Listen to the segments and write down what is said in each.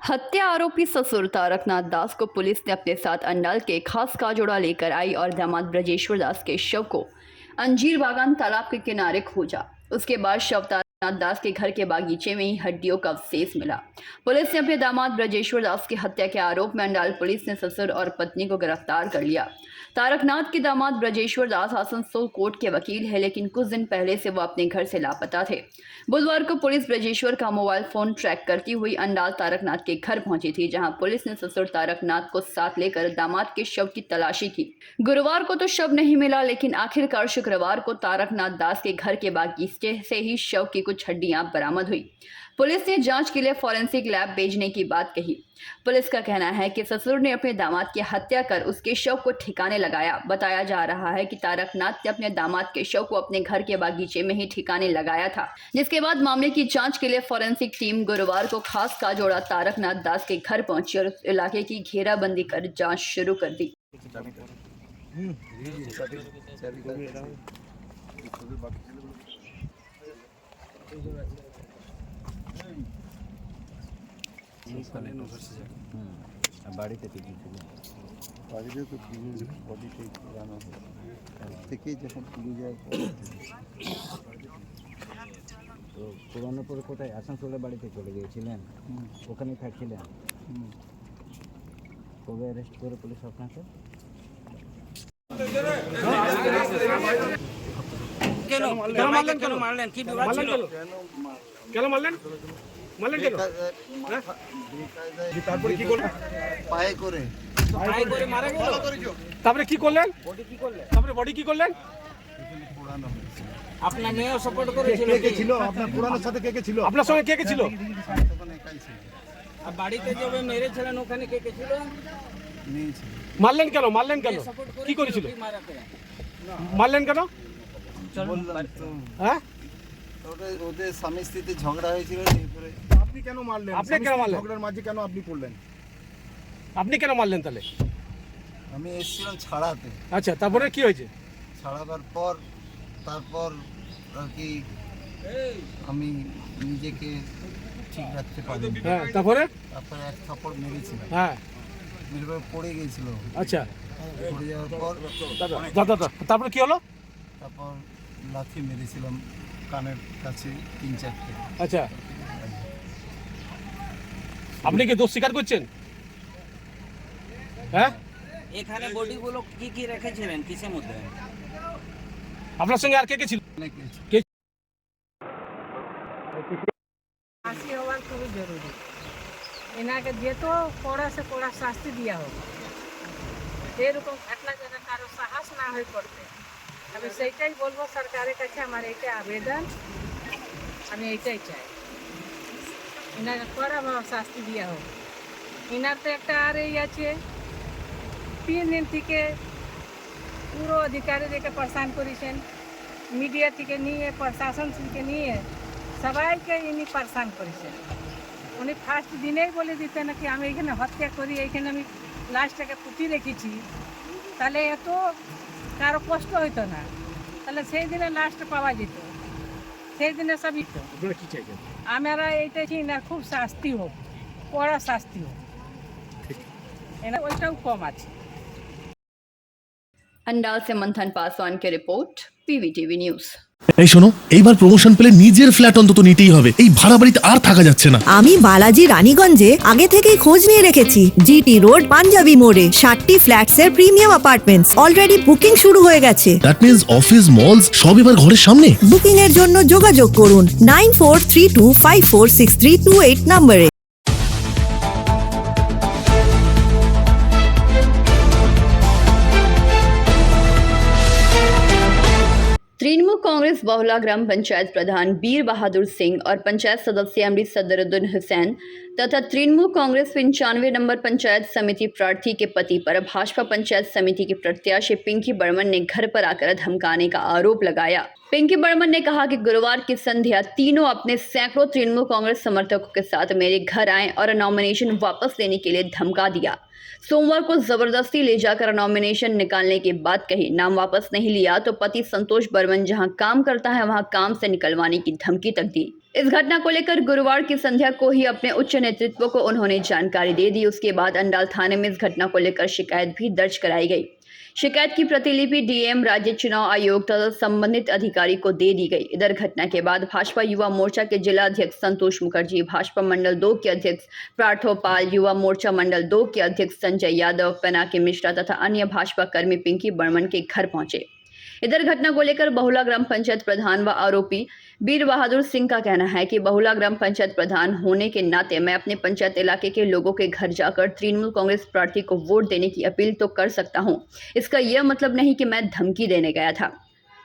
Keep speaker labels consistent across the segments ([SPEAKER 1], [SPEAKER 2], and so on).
[SPEAKER 1] हत्या आरोपी ससुर तारकनाथ दास को पुलिस ने अपने साथ अंडाल के खास काजोड़ा लेकर आई और दामाद ब्रजेश्वर दास के शव को अंजीर बागान तालाब के किनारे खोजा। उसके बाद शव तारकनाथ दास के घर के बागीचे में ही हड्डियों का अवशेष मिला। पुलिस ने अपने दामाद ब्रजेश्वर दास की हत्या के आरोप में अंडाल पुलिस ने ससुर और पत्नी को गिरफ्तार कर लिया। तारकनाथ के दामाद ब्रजेश्वर दास आसनसोल कोर्ट के वकील है, लेकिन कुछ दिन पहले से वो अपने घर से लापता थे। बुधवार को पुलिस ब्रजेश्वर का मोबाइल फोन ट्रैक करती हुई अंडाल तारकनाथ के घर पहुंची थी, जहां पुलिस ने ससुर तारकनाथ को साथ लेकर दामाद के शव की तलाशी की। गुरुवार को तो शव नहीं मिला, लेकिन आखिरकार शुक्रवार को तारकनाथ दास के घर के बागीचे से ही शव की कुछ हड्डियां बरामद हुई। पुलिस ने जांच के लिए फॉरेंसिक लैब भेजने की बात कही। पुलिस का कहना है कि ससुर ने अपने दामाद की हत्या कर उसके शव को ठिकाने लगाया। बताया जा रहा है कि तारकनाथ ने अपने दामाद के शव को अपने घर के बागीचे में ही ठिकाने लगाया था, जिसके बाद मामले की जांच के लिए फॉरेंसिक टीम गुरुवार को खास काजोड़ा तारकनाथ दास के घर पहुंची और उस इलाके की घेराबंदी कर जांच शुरू कर दी।
[SPEAKER 2] বাড়িতে তো বডিতে লাগানো থেকে যখন তুলে যায় তো পুরানো পরে কোথায় আসানসোলের বাড়িতে চলে গিয়েছিলেন, ওখানে থাকছিলেন। কবে অ্যারেস্ট করে পুলিশ আপনাকে?
[SPEAKER 3] কেন মারলেন? কি বিবাদ ছিল? কেন মারলেন?
[SPEAKER 4] তারপরে কি করলেন?
[SPEAKER 2] পায়ে করে
[SPEAKER 3] মারা গেল।
[SPEAKER 4] তারপরে কি করলেন? বডি কি করলেন?
[SPEAKER 3] আপনার মেয়েও সাপোর্ট করেছিল?
[SPEAKER 4] কে ছিল আপনার পুরানোর সাথে? কে ছিল আপনার সঙ্গে? কে ছিল?
[SPEAKER 3] আর বাড়িতে যাবে মেরেছিলেন, ওখানে কে ছিল?
[SPEAKER 4] মারলেন কেন? কি করেছিল? মারলেন কেন? হ্যাঁ,
[SPEAKER 2] ওদের স্বামী স্ত্রীতে ঝগড়া হয়েছিল।
[SPEAKER 4] আপনি কেন মারলেন? ঝগড়ার মাঝে কেন আপনি পড়লেন? আপনি কেন মারলেন তাহলে?
[SPEAKER 2] আমি এসেছিলাম ছাড়াতে।
[SPEAKER 4] আচ্ছা, তারপরে কি হয়েছে?
[SPEAKER 2] ছাড়াবার পর তারপর আর কি আমি নিজেকে ঠিক রাখতে পারিনি।
[SPEAKER 4] হ্যাঁ, তারপরে
[SPEAKER 2] এক থাপড় মেরেছিলাম।
[SPEAKER 4] হ্যাঁ,
[SPEAKER 2] মেরে পড়ে গিয়েছিল।
[SPEAKER 4] আচ্ছা,
[SPEAKER 2] পড়ে যাওয়ার পর
[SPEAKER 4] তারপরে কি হলো?
[SPEAKER 2] তারপর লাথি মেরেছিলাম কানের কাছে 3-4টে।
[SPEAKER 4] আচ্ছা, আপনি কি দোষ স্বীকার করছেন? হ্যাঁ,
[SPEAKER 3] এখানে বডিগুলো কি রেখেছিলেন, কিসের মধ্যে?
[SPEAKER 4] আপনার সঙ্গে আর কে ছিল?
[SPEAKER 5] ফাঁসি হওয়ার খুবই জরুরি। এনাকে যেত কড়া সে কড়া শাস্তি দেওয়া হোক। এরকম ঘটনা যেন কারো সাহস না হয়ে করতে। আমি সেইটাই বলবো সরকারের কাছে, আমার এইটা আবেদন, আমি এইটাই চাই এনাকে কড়া শাস্তি দেওয়া হোক। এনার তো একটা আর এই আছে, 3 দিন থেকে পুরো অধিকারীদেরকে পারেশান করেছেন, মিডিয়া থেকে নিয়ে প্রশাসন থেকে নিয়ে সবাইকে ইনি পারেশান করেছেন। উনি ফার্স্ট দিনেই বলে দিতেন নাকি আমি এখানে হত্যা করি, এইখানে আমি লাশটাকে পুঁতি রেখেছি, তাহলে এত কারো কষ্ট হইতো না, তাহলে সেই দিনে লাশটা পাওয়া যেত, সেই দিনে সবই তো। আমরা এইটাই চাই না, খুব শাস্তি হোক, কড়া শাস্তি হোক, ওইটাও কম আছে।
[SPEAKER 1] अंडाल से मंथन पासवान की रिपोर्ट, PVTV न्यूज।
[SPEAKER 6] এই শোনো, এইবার প্রমোশন পেলে নিজের ফ্ল্যাট অন্তত নিতেই হবে। এই ভাড়া বাড়িতে আর থাকা যাচ্ছে না।
[SPEAKER 7] আমি বালাজি রানীগঞ্জে আগে থেকেই খোঁজ নিয়ে রেখেছি। জিটি রোড পাঞ্জাবি মোড়ে 60টি ফ্ল্যাটসের প্রিমিয়াম অ্যাপার্টমেন্টস অলরেডি বুকিং শুরু হয়ে গেছে।
[SPEAKER 6] দ্যাট মিন্স অফিস মলস সব এবার ঘরের সামনে।
[SPEAKER 7] বুকিং এর জন্য যোগাযোগ করুন 9432546328 নম্বরে।
[SPEAKER 1] तृणमूल कांग्रेस बहुला ग्राम पंचायत प्रधान बीर बहादुर सिंह और पंचायत सदस्य अमृत सदरुद्दीन हुसैन तथा तृणमूल कांग्रेस 95 नंबर पंचायत समिति प्रार्थी के पति पर भाजपा पंचायत समिति के प्रत्याशी पिंकी बर्मन ने घर पर आकर धमकाने का आरोप लगाया। पिंकी बर्मन ने कहा कि गुरुवार की संध्या तीनों अपने सैकड़ों तृणमूल कांग्रेस समर्थकों के साथ मेरे घर आए और नॉमिनेशन वापस लेने के लिए धमका दिया। सोमवार को जबरदस्ती ले जाकर नॉमिनेशन निकालने की बात कही। नाम वापस नहीं लिया तो पति संतोष बर्मन जहां काम करता है वहां काम से निकलवाने की धमकी तक दी। इस घटना को लेकर गुरुवार की संध्या को ही अपने उच्च नेतृत्व को उन्होंने जानकारी दे दी। उसके बाद अंडाल थाने में इस घटना को लेकर शिकायत भी दर्ज कराई गई। शिकायत की प्रतिलिपि डीएम, राज्य चुनाव आयोग तथा संबंधित अधिकारी को दे दी गई। इधर घटना के बाद भाजपा युवा मोर्चा के जिला अध्यक्ष संतोष मुखर्जी, भाजपा मंडल 2 के अध्यक्ष पार्थो पाल, युवा मोर्चा मंडल 2 के अध्यक्ष संजय यादव, पिनाकी मिश्रा तथा अन्य भाजपा कर्मी पिंकी बर्मन के घर पहुंचे। इधर घटना को लेकर बहुला ग्राम पंचायत प्रधान व आरोपी वीर बहादुर सिंह का कहना है कि बहुला ग्राम पंचायत प्रधान होने के नाते मैं अपने पंचायत इलाके के लोगों के घर जाकर तृणमूल कांग्रेस प्रार्थी को वोट देने की अपील तो कर सकता हूं। इसका यह मतलब नहीं कि मैं धमकी देने गया था।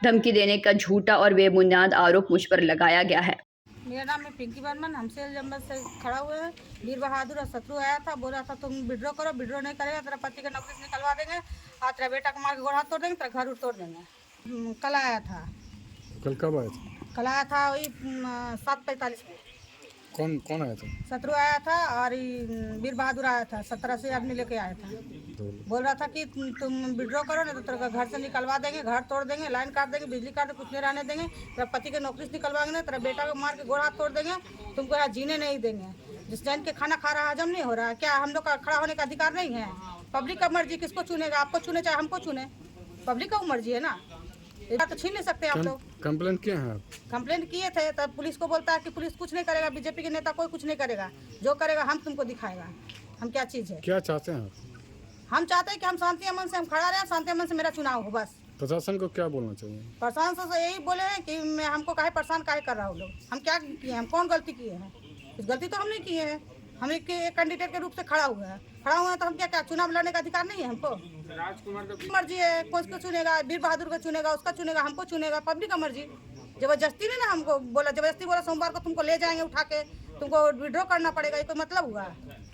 [SPEAKER 1] धमकी देने का झूठा और बेबुनियाद आरोप मुझ पर लगाया गया है।
[SPEAKER 5] मेरा नाम है पिंकी बर्मन। हमसे जम्मू से खड़ा हुए हैं। वीर बहादुर और शत्रु आया था, बोला था तुम विड्रॉ करो, विड्रॉ नहीं करेगा तेरा पति का नौकरी से निकलवा देंगे और तेरा बेटा को मार के गोड़ हाथ तोड़ देंगे, तेरा घर उड़ तोड़ देंगे। कल आया था।
[SPEAKER 4] कल कब आया था?
[SPEAKER 5] कल आया था वही 7:45 में।
[SPEAKER 4] कौन आया था?
[SPEAKER 5] शत्रु आया था और वीर बहादुर आया था। 17 से आदमी लेके आया था। बोल रहा था कि तुम विड्रॉ करो नहीं तो तेरा घर से निकलवा देंगे, घर तोड़ देंगे, लाइन काट देंगे, बिजली काट देंगे, कुछ नहीं रहने देंगे, तेरा पति के नौकरी से निकलवाएंगे, तेरा बेटा को मार के गोड़ हाथ तोड़ देंगे, तुमको यहाँ जीने नहीं देंगे। जिस जन के खाना खा रहा हजम नहीं हो रहा है, क्या हम लोग का खड़ा होने का अधिकार नहीं है? पब्लिक का मर्जी, किसको चुनेगा? आपको चुने चाहे हमको चुने, पब्लिक का मर्जी है ना, ये तो छीन नहीं सकते आप लोग।
[SPEAKER 4] कंप्लेंट किया है?
[SPEAKER 5] कंप्लेंट किए थे, तब पुलिस को बोलता है कि पुलिस कुछ नहीं करेगा, बीजेपी के नेता कोई कुछ नहीं करेगा, जो करेगा हम तुमको दिखाएगा हम क्या चीज़ है।
[SPEAKER 4] क्या चाहते हैं आप?
[SPEAKER 5] हम चाहते हैं कि हम शांति अमन से हम खड़ा रहे, शांति अमन से मेरा चुनाव हो बस।
[SPEAKER 4] प्रशासन को क्या बोलना चाहिए?
[SPEAKER 5] प्रशासन से यही बोले हैं कि मैं हमको काहे परेशान काहे कर रहा हूँ लोग, हम क्या किए हैं, हम कौन गलती किए हैं? इस गलती तो हम नहीं किए हैं। हम एक कैंडिडेट के रूप से खड़ा हुए हैं तो हम क्या चुनाव लड़ने का अधिकार नहीं है हमको? मर्जी है, कौन को चुनेगा, वीर बहादुर को चुनेगा, उसका चुनेगा, हमको चुनेगा, पब्लिक का मर्जी। जबरदस्ती नहीं ना हमको बोला, जबरदस्ती बोला सोमवार को तुमको ले जाएंगे उठा के, तुमको विड्रॉ करना पड़ेगा, ये कोई मतलब हुआ?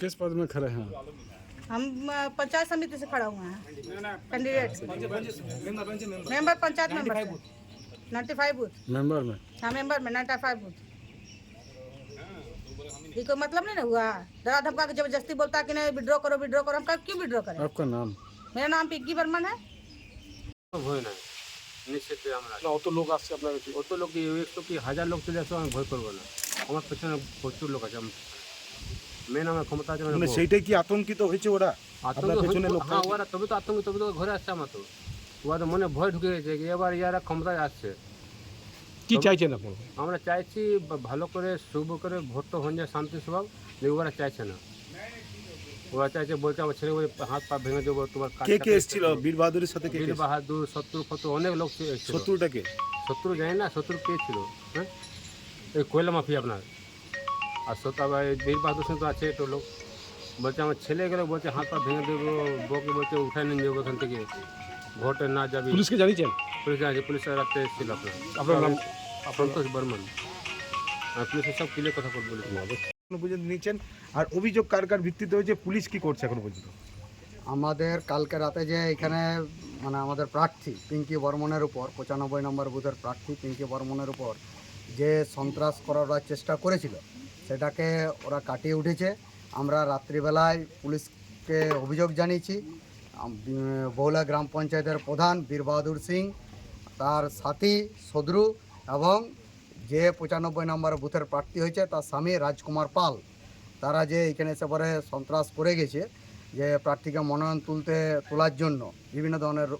[SPEAKER 4] किस पद में खड़े हैं?
[SPEAKER 5] हम पंचायत समिति से खड़ा हुए हैं, candidate member, panchayat member 95 booth
[SPEAKER 4] member में।
[SPEAKER 5] हाँ, मेंबर में 95 बूथ। ये कोई मतलब नहीं ना हुआ? डरा धमका के जबरदस्ती बोलता है कि नहीं विड्रॉ करो, विड्रॉ करो। हम क्यों विड्रॉ करें?
[SPEAKER 4] आपका नाम?
[SPEAKER 5] मेरा नाम पिंकी बर्मन है।
[SPEAKER 3] নিশ্চিত আমরা
[SPEAKER 4] অত লোক আসছে আপনার কাছে?
[SPEAKER 3] অত লোক একটু কি হাজার লোক চলে আসবে, আমি ভয় করবো না। আমার পেছনে প্রচুর লোক আছে, মেন আমার ক্ষমতা আছে।
[SPEAKER 4] মানে সেইটাই কি আতঙ্কিত হয়েছে ওরা? আপনার পেছনে লোক?
[SPEAKER 3] হ্যাঁ, ওরা তবে তো আতঙ্ক, তবে তো ঘরে আসছে আমার। তো ওরা মনে ভয় ঢুকে গেছে কি এবার ইয়ারা ক্ষমতায় আসছে।
[SPEAKER 4] কি চাইছেন আপনারা?
[SPEAKER 3] আমরা চাইছি ভালো করে শুভ করে ভোটটা হয়ে যায় শান্তি স্বভাব, ওরা চাইছে না। ওরা চাইছে বলছে আমার ছেলে হাত পা ভেঙে দেবো তোমার।
[SPEAKER 4] কে কে এসেছিল বীর বাহাদুরের সাথে?
[SPEAKER 3] বীর বাহাদুর, শত্রু ফত্রু অনেক লোক এসেছিল।
[SPEAKER 4] শত্রুটাকে?
[SPEAKER 3] শত্রু জানি না, শত্রু কে ছিল? হ্যাঁ, এই কয়লা মাফিয়া আপনার। আর বীর বাহাদুর সিং তো আছে একটু লোক, বলছে আমার ছেলে গেলে বলছে হাত পা ভেঙে দেবো, বউকে বলছে উঠায় নিয়ে যাবো এখান থেকে, ভোটে না যাবি।
[SPEAKER 4] পুলিশকে জানিয়েছেন?
[SPEAKER 3] পুলিশ আছে, পুলিশ রাত্রে এসেছিল আপনার।
[SPEAKER 4] আপনার নাম?
[SPEAKER 3] সন্তোষ বর্মন। পুলিশের সব ক্লিয়ার কথা বলেছি।
[SPEAKER 4] পর্যন্ত নিচ্ছেন আর অভিযোগ কার কার ভিত্তিতে হয়েছে, পুলিশ কি করছে এখন পর্যন্ত?
[SPEAKER 8] আমাদের কালকে রাতে যে এখানে মানে আমাদের প্রার্থী পিঙ্কি বর্মনের উপর 95 নম্বর বুথের প্রার্থী পিঙ্কি বর্মনের উপর যে সন্ত্রাস করার চেষ্টা করেছিল সেটাকে ওরা কাটিয়ে উঠেছে। আমরা রাত্রিবেলায় পুলিশকে অভিযোগ জানিয়েছি। বহুলা গ্রাম পঞ্চায়েতের প্রধান বীর বাহাদুর সিং, তার সাথী সদরু এবং যে 95 নম্বর বুথের প্রার্থী হয়েছে তার স্বামী রাজকুমার পাল, তারা যে এখানে এসে পরে সন্ত্রাস করে গেছে, যে প্রার্থীকে মনোনয়ন তোলার জন্য বিভিন্ন ধরনের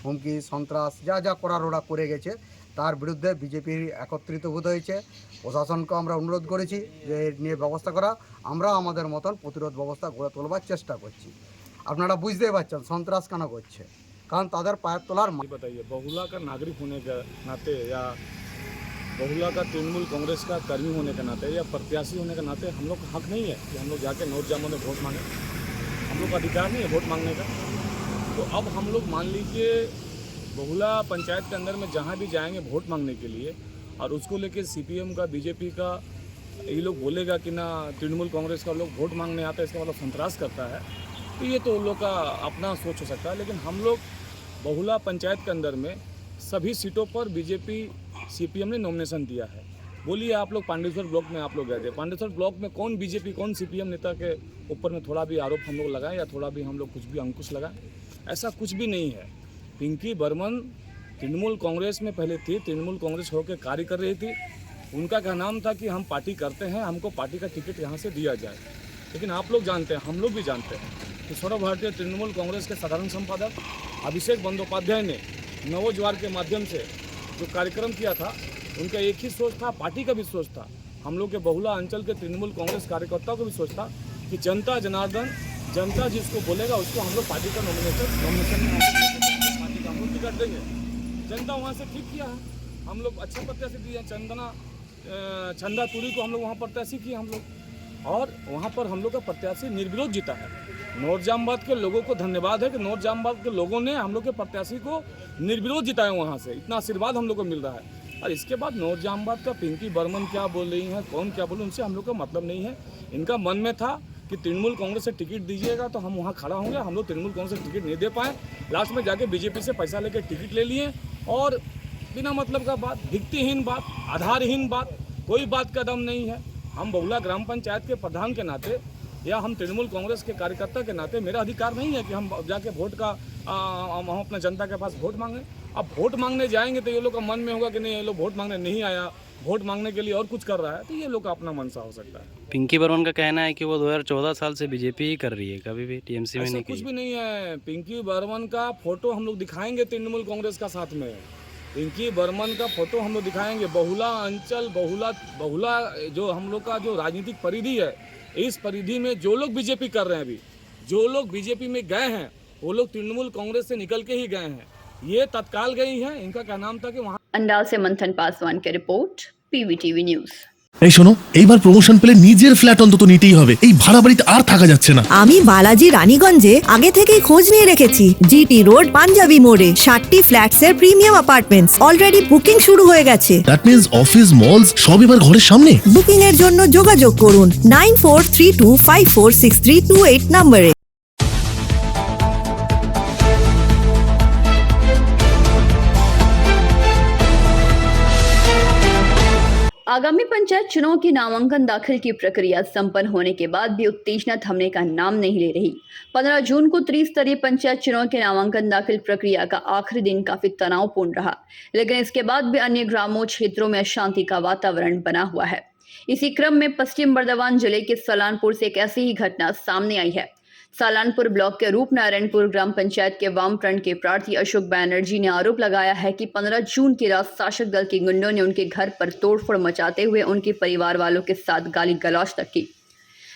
[SPEAKER 8] হুমকি সন্ত্রাস যা যা করার ওরা করে গেছে, তার বিরুদ্ধে বিজেপির একত্রিত বোধ হয়েছে। প্রশাসনকে আমরা অনুরোধ করেছি যে এর নিয়ে ব্যবস্থা করা। আমরা আমাদের মতন প্রতিরোধ ব্যবস্থা গড়ে তোলবার চেষ্টা করছি। আপনারা বুঝতেই পারছেন সন্ত্রাস কেন করছে, কারণ তাদের পায়ের তোলার।
[SPEAKER 4] बताइए, बहुला का नागरिक होने के नाते या बहुला का तृणमूल कांग्रेस का कर्मी होने के नाते या प्रत्याशी होने के नाते हम लोग का हक नहीं है कि हम लोग जाके नोट जामों में वोट मांगे? हम लोग का अधिकार नहीं है वोट मांगने का। तो अब हम लोग मान लीजिए बहुला पंचायत के अंदर में जहाँ भी जाएंगे वोट मांगने के लिए, और उसको लेके CPM का, बीजेपी का ये लोग बोलेगा कि ना तृणमूल कांग्रेस का लोग वोट मांगने आता है, इसका मतलब संतरास करता है, तो ये तो उन लोग का अपना सोच हो सकता है। लेकिन हम लोग बहुला पंचायत के अंदर में सभी सीटों पर बीजेपी CPM ने नॉमिनेशन दिया है। बोलिए आप लोग पांडेश्वर ब्लॉक में आप लोग गए थे, पांडेश्वर ब्लॉक में कौन बीजेपी कौन CPM नेता के ऊपर में थोड़ा भी आरोप हम लोग लगाएं या थोड़ा भी हम लोग कुछ भी अंकुश लगाएं? ऐसा कुछ भी नहीं है। पिंकी बर्मन तृणमूल कांग्रेस में पहले थी, तृणमूल कांग्रेस होकर कार्य कर रही थी, उनका कहना था कि हम पार्टी करते हैं, हमको पार्टी का टिकट यहाँ से दिया जाए। लेकिन आप लोग जानते हैं, हम लोग भी जानते हैं कि सर्व भारतीय तृणमूल कांग्रेस के साधारण संपादक अभिषेक बंदोपाध्याय ने नवोज्वार के माध्यम से जो कार्यक्रम किया था, उनका एक ही सोच था, पार्टी का भी सोच था, हम लोग के बहुला अंचल के तृणमूल कांग्रेस कार्यकर्ताओं का भी सोच था कि जनता जनार्दन, जनता जिसको बोलेगा उसको हम लोग पार्टी का नॉमिनेशन में पार्टी का हम लोग टिकट देंगे। जनता वहाँ से ठीक किया है, हम लोग अच्छा प्रत्याशी दिए, चंदा तुरी को हम लोग वहाँ प्रत्याशी किए हम लोग, और वहाँ पर हम लोग का प्रत्याशी निर्विरोध जीता है। नौरजामबाद के लोगों को धन्यवाद है कि नौरजामबाद के लोगों ने हम लोग के प्रत्याशी को निर्विरोध जिताया, वहाँ से इतना आशीर्वाद हम लोग को मिल रहा है। और इसके बाद नौरजामबाद का पिंकी बर्मन क्या बोल रही हैं, कौन क्या बोले, उनसे हम लोग का मतलब नहीं है। इनका मन में था कि तृणमूल कांग्रेस से टिकट दीजिएगा तो हम वहाँ खड़ा होंगे, हम लोग तृणमूल कांग्रेस से टिकट नहीं दे पाए, लास्ट में जाके बीजेपी से पैसा लेकर टिकट ले लिए, और बिना मतलब का बात, भित्तिहीन बात, आधारहीन बात, कोई बात का दम नहीं है। हम बहुला ग्राम पंचायत के प्रधान के नाते या हम तृणमूल कांग्रेस के कार्यकर्ता के नाते मेरा अधिकार नहीं है कि हम जाके वोट का हम अपने जनता के पास वोट मांगें। अब वोट मांगने जाएंगे तो ये लोग का मन में होगा कि नहीं, ये लोग वोट मांगने नहीं आया, वोट मांगने के लिए और कुछ कर रहा है, तो ये लोग का अपना मनसा हो सकता है।
[SPEAKER 9] पिंकी बर्मन का कहना है कि वो 2014 साल से बीजेपी ही कर रही है, कभी भी टीएमसी में
[SPEAKER 4] ऐसा
[SPEAKER 9] नहीं
[SPEAKER 4] कुछ
[SPEAKER 9] की।
[SPEAKER 4] भी नहीं है। पिंकी बर्मन का फोटो हम लोग दिखाएंगे तृणमूल कांग्रेस का साथ में, पिंकी बर्मन का फोटो हम लोग दिखाएंगे। बहुला अंचल, बहुला जो हम लोग का जो राजनीतिक परिधि है, इस परिधि में जो लोग बीजेपी कर रहे हैं, अभी जो लोग बीजेपी में गए हैं वो लोग तृणमूल कांग्रेस से निकल के ही गए हैं, ये तत्काल गई हैं। इनका क्या नाम था कि वहाँ
[SPEAKER 1] अंडाल से मंथन पासवान की रिपोर्ट, पीवीटीवी न्यूज।
[SPEAKER 6] এই শোনো, এইবার প্রমোশন পেলে নিজের ফ্ল্যাট অন্তত নিতেই হবে। এই ভাড়া বাড়িতে আর থাকা যাচ্ছে না।
[SPEAKER 7] আমি বালাজি রানীগঞ্জে আগে থেকেই খোঁজ নিয়ে রেখেছি। জিটি রোড পাঞ্জাবি মোড়ে 60টি ফ্ল্যাটসের প্রিমিয়াম অ্যাপার্টমেন্টস অলরেডি বুকিং শুরু হয়ে গেছে।
[SPEAKER 6] দ্যাট মিন্স অফিস মলস সব এবার ঘরের সামনে।
[SPEAKER 7] বুকিং এর জন্য যোগাযোগ করুন 9432546328 নম্বরে।
[SPEAKER 1] आगामी पंचायत चुनाव के नामांकन दाखिल की प्रक्रिया संपन्न होने के बाद भी उत्तेजना थमने का नाम नहीं ले रही। 15 जून को त्रिस्तरीय पंचायत चुनाव के नामांकन दाखिल प्रक्रिया का आखिरी दिन काफी तनावपूर्ण रहा, लेकिन इसके बाद भी अन्य ग्रामों क्षेत्रों में अशांति का वातावरण बना हुआ है। इसी क्रम में पश्चिम बर्धमान जिले के सलानपुर से एक ऐसी ही घटना सामने आई है। सालानपुर ब्लॉक के रूपनारायणपुर ग्राम पंचायत के वामफ्रंट के प्रार्थी अशोक बैनर्जी ने आरोप लगाया है कि 15 जून की रात शासक दल के गुंडों ने उनके घर पर तोड़फोड़ मचाते हुए उनके परिवार वालों के साथ गाली गलौज तक की।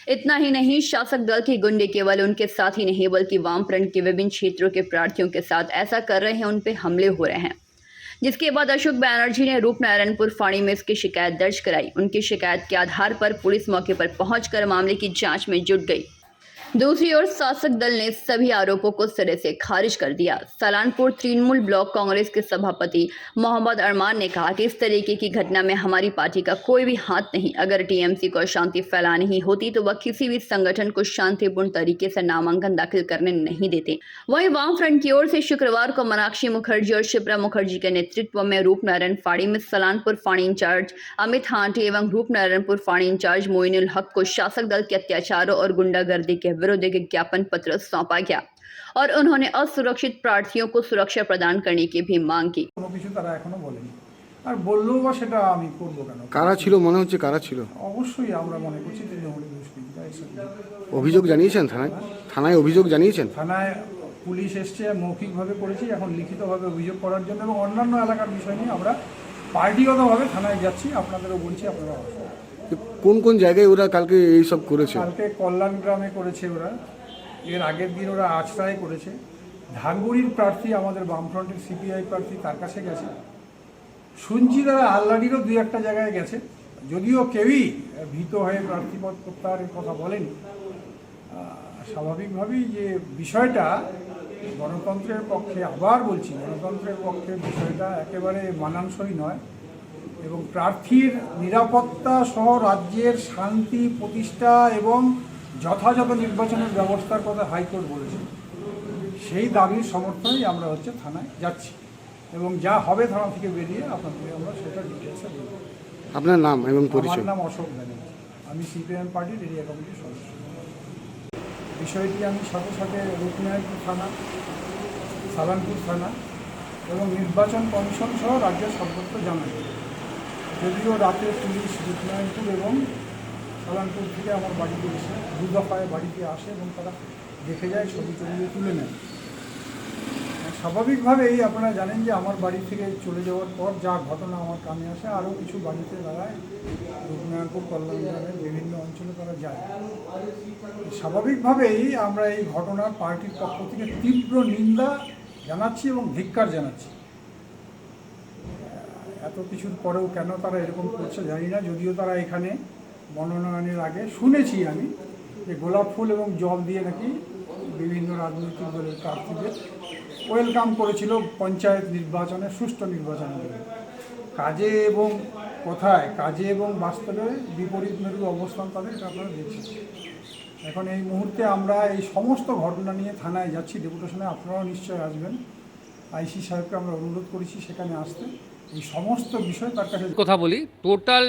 [SPEAKER 1] इतना ही नहीं, शासक दल के गुंडे केवल उनके साथ ही नहीं बल्कि वामफ्रंट के विभिन्न क्षेत्रों के प्रार्थियों के साथ ऐसा कर रहे हैं, उन पर हमले हो रहे हैं। जिसके बाद अशोक बैनर्जी ने रूपनारायणपुर फाड़ी में इसकी शिकायत दर्ज कराई। उनकी शिकायत के आधार पर पुलिस मौके पर पहुंचकर मामले की जांच में जुट गई। दूसरी ओर शासक दल ने सभी आरोपों को सिरे से खारिज कर दिया। सलानपुर तृणमूल ब्लॉक कांग्रेस के सभापति मोहम्मद अरमान ने कहा कि इस तरीके की घटना में हमारी पार्टी का कोई भी हाथ नहीं। अगर टीएमसी को अशांति फैलानी ही होती तो वह किसी भी संगठन को शांतिपूर्ण तरीके से नामांकन दाखिल करने नहीं देते। वहीं वामफ्रंट की ओर से शुक्रवार को मीनाक्षी मुखर्जी और शिप्रा मुखर्जी के नेतृत्व में रूपनारायण फाड़ी में सलानपुर फाड़ी इंचार्ज अमित हांटी एवं रूपनारायणपुर फाड़ी इंचार्ज मोइनुल हक को शासक दल के अत्याचारों और गुंडागर्दी के विरुद्ध एक ज्ञापन पत्र सौंपा गया और उन्होंने असुरक्षित प्रार्थियों को सुरक्षा प्रदान करने की भी मांग की।
[SPEAKER 10] কোনো কিছু তারা এখনো বলেনি, আর বললেও বা সেটা আমি করবো কেন?
[SPEAKER 11] কারা ছিল মনে হচ্ছে, কারা ছিল?
[SPEAKER 10] অবশ্যই আমরা মনে করছি তৃণমূলের দুষ্কৃতীরা এসব।
[SPEAKER 11] অভিযোগ জানিয়েছেন থানায়? থানায় অভিযোগ জানিয়েছেন?
[SPEAKER 10] থানায় পুলিশ এসছে, মৌখিকভাবে করেছি, এখন লিখিতভাবে অভিযোগ করার জন্য এবং অন্যান্য এলাকার বিষয় নিয়ে আমরা পার্টিগতভাবে থানায় যাচ্ছি। আপনাদেরও বলছি, আপনারা আসুন।
[SPEAKER 11] কোন কোন জায়গায় ওরা কালকে এই সব করেছে?
[SPEAKER 10] কালকে কল্যাণ গ্রামে করেছে ওরা, এর আগের দিন ওরা আছড়ায় করেছে। ধানগুড়ির প্রার্থী আমাদের বামফ্রন্টের সিপিআই প্রার্থী, তার কাছে গেছে। শুনছি তারা আল্লাডিরও দুই একটা জায়গায় গেছে, যদিও কেউই ভীত হয়ে প্রার্থীপদ প্রত্যাহারের কথা বলেনি। স্বাভাবিকভাবেই যে বিষয়টা গণতন্ত্রের পক্ষে, আবার বলছি গণতন্ত্রের পক্ষে বিষয়টা একেবারে মানানসই নয় এবং প্রার্থীর নিরাপত্তা সহ রাজ্যের শান্তি প্রতিষ্ঠা এবং যথাযথ নির্বাচনের ব্যবস্থার কথা হাইকোর্ট বলেছে। সেই দাবির সমর্থনেই আমরা থানায় যাচ্ছি এবং যা হবে থানা থেকে বেরিয়ে আপনাদের আমরা সেটা ডিটেলসে বলব।
[SPEAKER 11] আপনার নাম এবং পরিচয়?
[SPEAKER 10] আমার নাম অশোক ব্যানার্জি, আমি সিপিএম পার্টির এরিয়া কমিটির সদস্য। বিষয়টি আমি সাথে সাথে রূপনারায়ণপুর থানা, সালানপুর থানা এবং নির্বাচন কমিশন সহ রাজ্যের সর্বত্র জানাই যদিও রাতে পুলিশ রূপনারায়ণপুর এবং সালানপুর থেকে আমার বাড়িতে এসে দু দফায় বাড়িতে আসে এবং তারা দেখে যায়, ছবি তুলে নেয়। স্বাভাবিকভাবেই আপনারা জানেন যে আমার বাড়ি থেকে চলে যাওয়ার পর যা ঘটনা আমার কানে আসে, আরও কিছু বাড়িতে দাঁড়ায় রূপনারায়ণপুর কল্যাণপুরের বিভিন্ন অঞ্চলে তারা যায়। স্বাভাবিকভাবেই আমরা এই ঘটনার পার্টির পক্ষ থেকে তীব্র নিন্দা জানাচ্ছি এবং ধিক্কার জানাচ্ছি। এত কিছুর পরেও কেন তারা এরকম করছে জানি না। যদিও তারা এখানে মনোনয়নের আগে শুনেছি আমি যে গোলাপ ফুল এবং জল দিয়ে নাকি বিভিন্ন রাজনৈতিক দলের প্রার্থীদের ওয়েলকাম করেছিল পঞ্চায়েত নির্বাচনে, সুষ্ঠু নির্বাচনের জন্য। কাজে এবং কথায়, কাজে এবং বাস্তবে বিপরীত মেরু অবস্থান তাদের, এটা আপনারা দেখছেন। এখন এই মুহূর্তে আমরা এই সমস্ত ঘটনা নিয়ে থানায় যাচ্ছি ডেপুটেশনে, আপনারাও নিশ্চয়ই আসবেন। আইসি সাহেবকে আমরা অনুরোধ করেছি সেখানে আসতে, এই সমস্ত বিষয় তার কাছে।
[SPEAKER 12] কথা বলি, টোটাল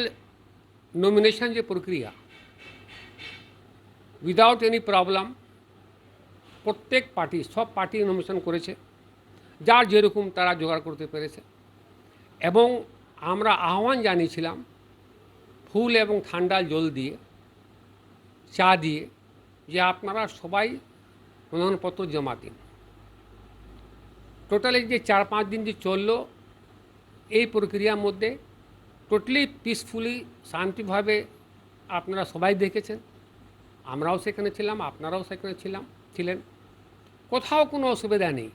[SPEAKER 12] নমিনেশন যে প্রক্রিয়া উইদাউট এনি প্রবলেম, প্রত্যেক পার্টি, সব পার্টি নমিনেশন করেছে, যার যেরকম তারা জোগাড় করতে পেরেছে। এবং আমরা আহ্বান জানিয়েছিলাম ফুল এবং ঠান্ডা জল দিয়ে, চা দিয়ে, যে আপনারা সবাই মনোনয়নপত্র জমা দিন। টোটালি যে 4-5 দিন যে চললো এই প্রক্রিয়ার মধ্যে টোটালি পিসফুলি, শান্তিভাবে আপনারা সবাই দেখেছেন, আমরাও সেখানে ছিলাম, আপনারাও সেখানে ছিলেন, কোথাও কোনো অসুবিধা নেই।